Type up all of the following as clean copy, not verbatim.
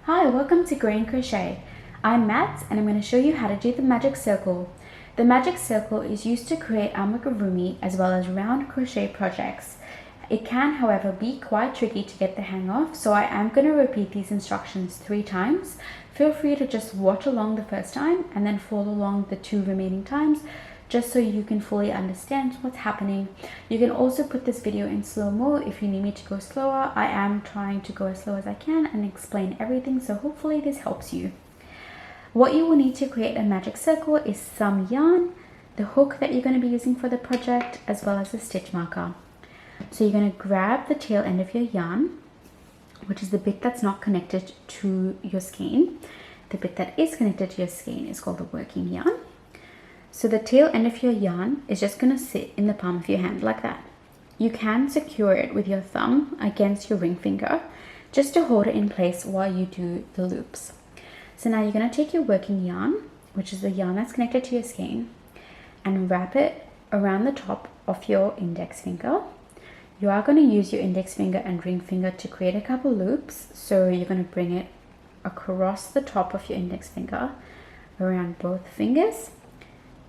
Hi, welcome to Green Crochet. I'm Matt and I'm going to show you how to do the magic circle. The magic circle is used to create amigurumi as well as round crochet projects. It can, however, be quite tricky to get the hang of, so I am going to repeat these instructions 3 times. Feel free to just watch along the first time and then follow along the 2 remaining times, just so you can fully understand what's happening. You can also put this video in slow-mo if you need me to go slower. I am trying to go as slow as I can and explain everything, so hopefully this helps you. What you will need to create a magic circle is some yarn, the hook that you're going to be using for the project, as well as a stitch marker. So you're going to grab the tail end of your yarn, which is the bit that's not connected to your skein. The bit that is connected to your skein is called the working yarn. So the tail end of your yarn is just going to sit in the palm of your hand like that. You can secure it with your thumb against your ring finger just to hold it in place while you do the loops. So now you're going to take your working yarn, which is the yarn that's connected to your skein, and wrap it around the top of your index finger. You are going to use your index finger and ring finger to create a couple loops. So you're going to bring it across the top of your index finger, around both fingers,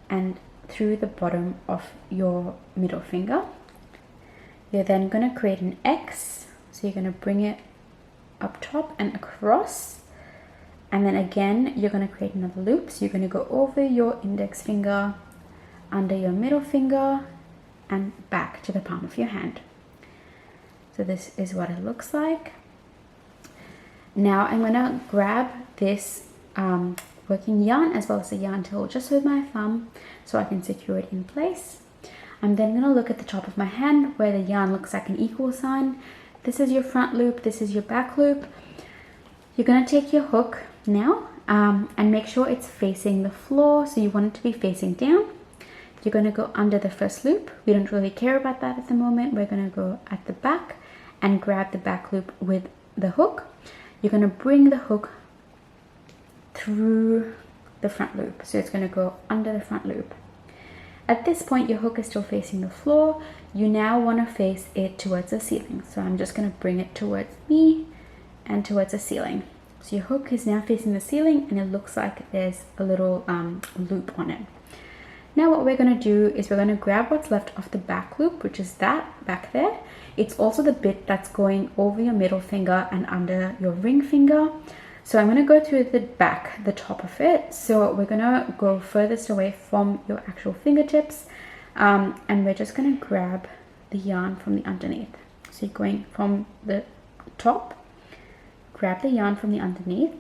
and through the bottom of your middle finger. You're then going to create an X, so you're going to bring it up top and across, and then again you're going to create another loop. So you're going to go over your index finger, under your middle finger, and back to the palm of your hand. So this is what it looks like. Now I'm going to grab this working yarn as well as the yarn tail just with my thumb so I can secure it in place. I'm then going to look at the top of my hand where the yarn looks like an equal sign. This is your front loop, this is your back loop. You're going to take your hook now and make sure it's facing the floor, so you want it to be facing down. You're going to go under the first loop. We don't really care about that at the moment. We're going to go at the back and grab the back loop with the hook. You're going to bring the hook through the front loop, so it's going to go under the front loop. At this point your hook is still facing the floor. You now want to face it towards the ceiling, so I'm just going to bring it towards me and towards the ceiling. So your hook is now facing the ceiling and it looks like there's a little loop on it. Now what we're going to do is we're going to grab what's left of the back loop, which is that back there. It's also the bit that's going over your middle finger and under your ring finger. So I'm going to go through the back, the top of it. So we're going to go furthest away from your actual fingertips, and we're just going to grab the yarn from the underneath. So you're going from the top, grab the yarn from the underneath,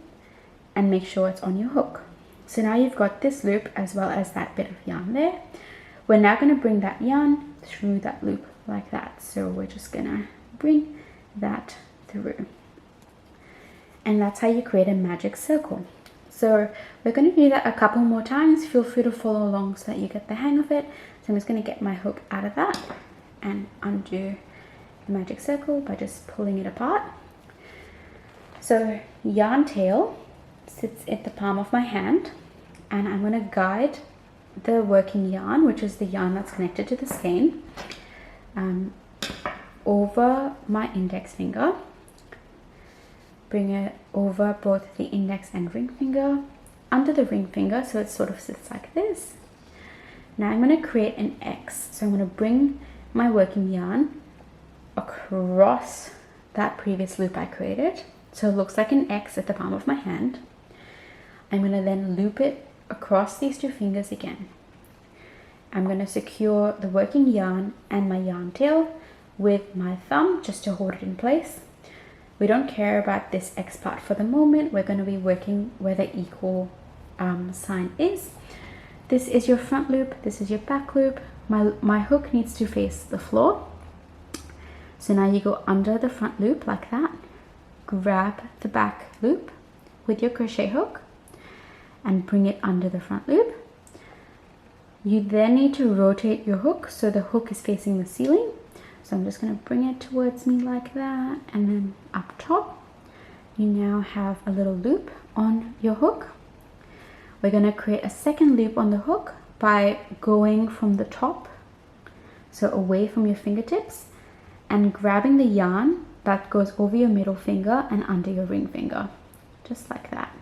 and make sure it's on your hook. So now you've got this loop as well as that bit of yarn there. We're now going to bring that yarn through that loop like that. So we're just going to bring that through. And that's how you create a magic circle. So we're going to do that a couple more times. Feel free to follow along so that you get the hang of it. So I'm just going to get my hook out of that and undo the magic circle by just pulling it apart. So yarn tail sits at the palm of my hand, and I'm going to guide the working yarn, which is the yarn that's connected to the skein, over my index finger. Bring it over both the index and ring finger, under the ring finger, so it sort of sits like this. Now I'm going to create an X, so I'm going to bring my working yarn across that previous loop I created, so it looks like an X at the palm of my hand. I'm going to then loop it across these 2 fingers again. I'm going to secure the working yarn and my yarn tail with my thumb just to hold it in place. We don't care about this X part for the moment. We're going to be working where the equal sign is. This is your front loop, this is your back loop. My hook needs to face the floor. So now you go under the front loop like that, grab the back loop with your crochet hook and bring it under the front loop. You then need to rotate your hook so the hook is facing the ceiling. So I'm just going to bring it towards me like that, and then up top you now have a little loop on your hook. We're going to create a second loop on the hook by going from the top, so away from your fingertips, and grabbing the yarn that goes over your middle finger and under your ring finger. just like that.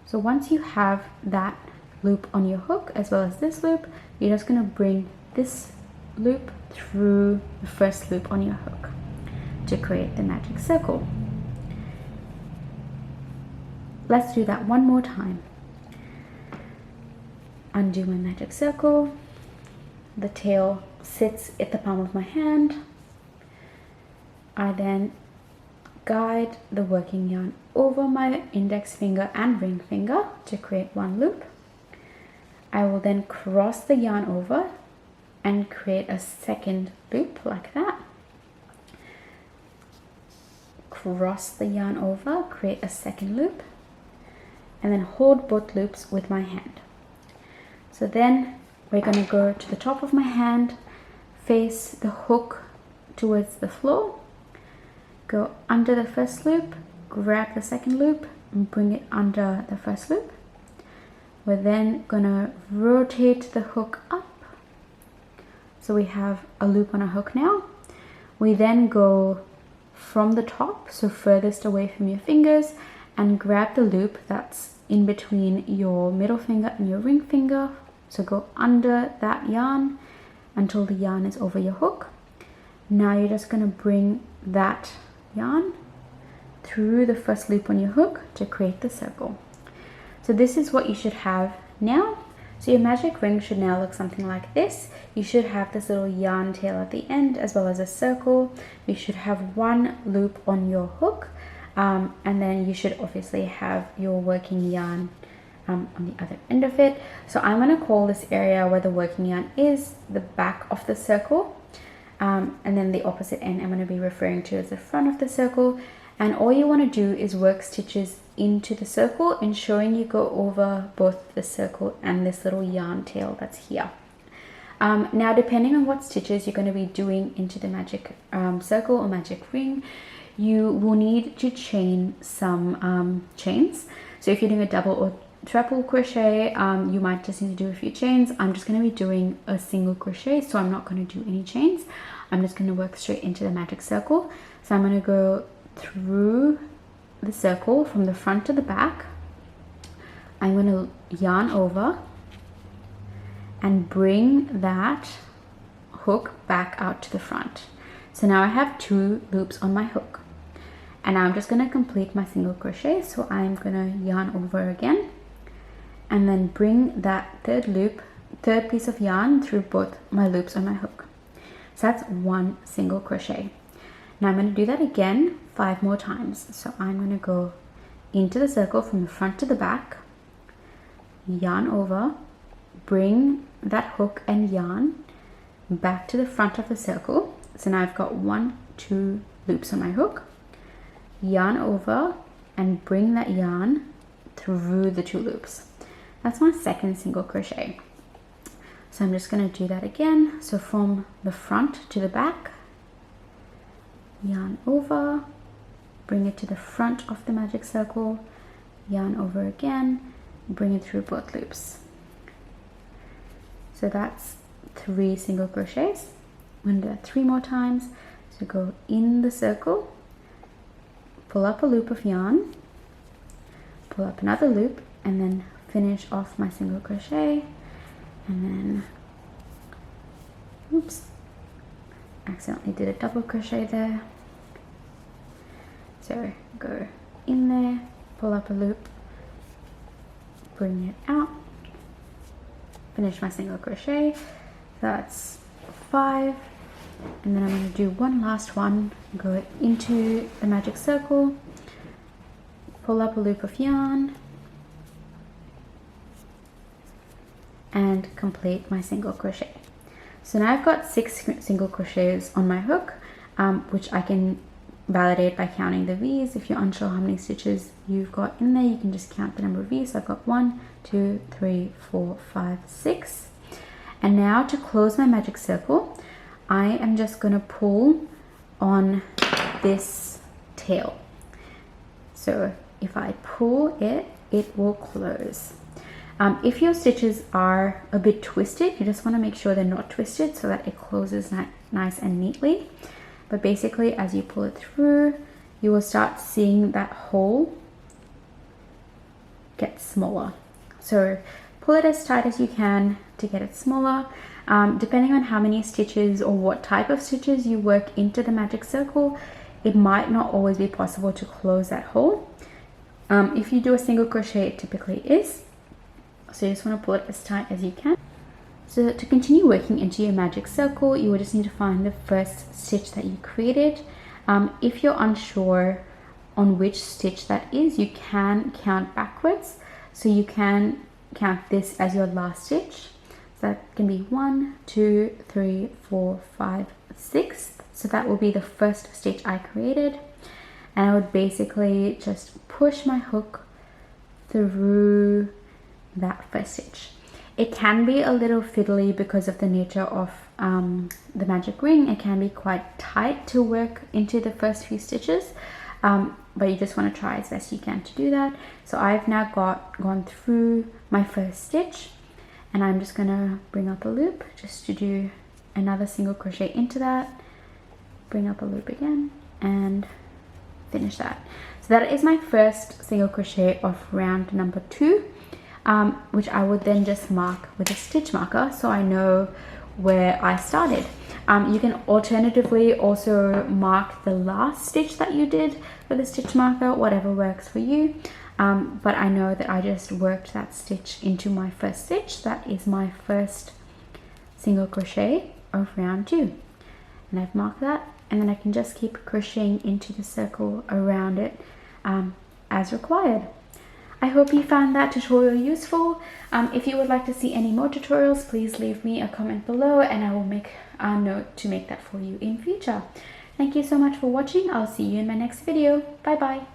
So once you have that loop on your hook as well as this loop, you're just going to bring this loop through the first loop on your hook to create the magic circle. Let's do that one more time. Undo my magic circle. The tail sits at the palm of my hand. I then guide the working yarn over my index finger and ring finger to create one loop. I will then cross the yarn over and create a second loop like that. Cross the yarn over, create a second loop, and then hold both loops with my hand. So then we're going to go to the top of my hand, face the hook towards the floor, go under the first loop, grab the second loop and bring it under the first loop. We're then going to rotate the hook up. So we have a loop on a hook now. We then go from the top, so furthest away from your fingers, and grab the loop that's in between your middle finger and your ring finger. So go under that yarn until the yarn is over your hook. Now you're just going to bring that yarn through the first loop on your hook to create the circle. So this is what you should have now. So your magic ring should now look something like this. You should have this little yarn tail at the end as well as a circle. You should have one loop on your hook, and then you should obviously have your working yarn on the other end of it. So I'm going to call this area where the working yarn is the back of the circle, and then the opposite end I'm going to be referring to as the front of the circle. And all you want to do is work stitches into the circle, ensuring you go over both the circle and this little yarn tail that's here. Now, depending on what stitches you're going to be doing into the magic circle or magic ring, you will need to chain some chains. So if you're doing a double or triple crochet, you might just need to do a few chains. I'm just going to be doing a single crochet, so I'm not going to do any chains. I'm just going to work straight into the magic circle. So I'm going to go through the circle from the front to the back. I'm going to yarn over and bring that hook back out to the front. So now I have 2 loops on my hook, and I'm just going to complete my single crochet. So I'm going to yarn over again and then bring that third piece of yarn through both my loops on my hook. So that's 1 single crochet. Now I'm going to do that again 5 more times. So I'm going to go into the circle from the front to the back, yarn over, bring that hook and yarn back to the front of the circle. So now I've got 1, 2 loops on my hook, yarn over and bring that yarn through the 2 loops. That's my second single crochet. So I'm just going to do that again. So from the front to the back, yarn over, bring it to the front of the magic circle, yarn over again, bring it through both loops. So that's 3 single crochets. I'm going to do that 3 more times. So go in the circle, pull up a loop of yarn, pull up another loop, and then finish off my single crochet, and then, oops, accidentally did a double crochet there. So go in there, pull up a loop, bring it out, finish my single crochet. That's 5, and then I'm going to do one last one, go into the magic circle, pull up a loop of yarn, and complete my single crochet. So now I've got 6 single crochets on my hook, which I can validate by counting the V's. If you're unsure how many stitches you've got in there, you can just count the number of V's. So I've got 1, 2, 3, 4, 5, 6. And now to close my magic circle, I am just going to pull on this tail. So if I pull it, it will close. If your stitches are a bit twisted, you just want to make sure they're not twisted so that it closes nice and neatly. But basically, as you pull it through, you will start seeing that hole get smaller. So pull it as tight as you can to get it smaller. Depending on how many stitches or what type of stitches you work into the magic circle, it might not always be possible to close that hole. If you do a single crochet, it typically is. So you just want to pull it as tight as you can. So to continue working into your magic circle, you will just need to find the first stitch that you created. If you're unsure on which stitch that is, you can count backwards. So you can count this as your last stitch. So that can be 1, 2, 3, 4, 5, 6. So that will be the first stitch I created. And I would basically just push my hook through that first stitch. It can be a little fiddly because of the nature of the magic ring. It can be quite tight to work into the first few stitches, but you just want to try as best you can to do that. So I've now gone through my first stitch, and I'm just gonna bring up a loop just to do another single crochet into that, bring up a loop again, and finish that. So that is my first single crochet of round number 2, which I would then just mark with a stitch marker so I know where I started. You can alternatively also mark the last stitch that you did with a stitch marker, whatever works for you. But I know that I just worked that stitch into my first stitch. That is my first single crochet of round 2. And I've marked that, and then I can just keep crocheting into the circle around it as required. I hope you found that tutorial useful. If you would like to see any more tutorials, please leave me a comment below and I will make a note to make that for you in future. Thank you so much for watching. I'll see you in my next video. Bye bye.